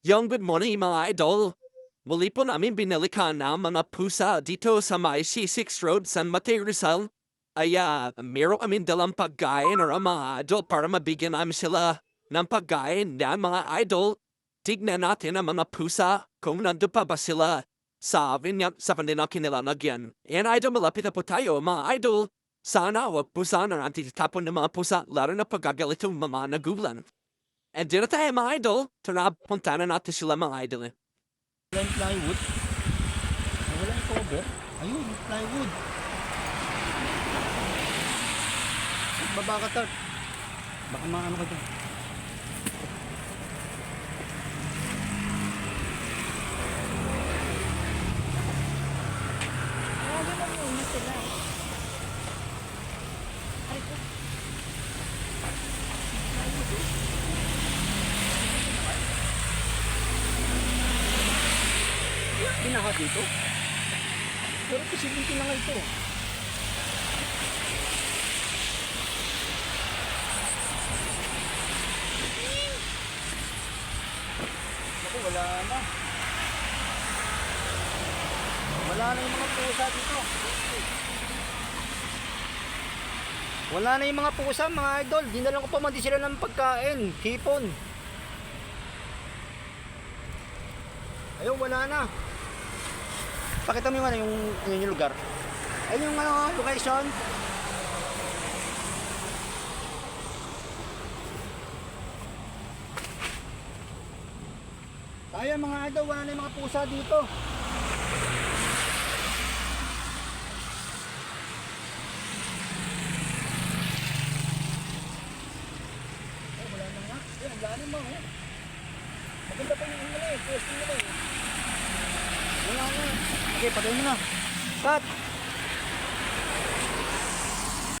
Yung good morning mga idol. Muli po namin binalikan ng mga pusa dito sa may C6 Road, San Mateo Rizal. Ay meron kami dalang pagkain or mga idol para mabigyan namin sila ng pagkain ng mga idol. Tignan natin ang mga pusa kung nandun pa ba sila sa kanilang kinilalagyan. And idol, malapit na po tayo mga idol. Sana wag po sana natin tapon ng mga pusa, lalo na pagkagalit yung mga nagulan. And dito tayo mga idol, tara punta na natin sila mga idol. Wala yung plywood. Wala yung cover. Ayun, yung plywood. Baba ka, Tart. Baka maano ka dyan. Grabe na muna sila. Ay, ko. Binaha dito. Pero posibility na nga ito. Naku, wala na. Wala na yung mga pusa dito. Wala na yung mga pusa, mga idol. Dinalan ko pa man din sila ng pagkain. Hipon. Ayun, wala na. Pakita mo yung ano, yung lugar. Ayun yung ano, location. Tayo mga idol, wala na yung mga pusa dito. Oh, wala na nga. Ayun, ang lalim mo. Maganda pa yung nila eh. Posting nila eh. Wala na. Okay, patayin mo na. Cut!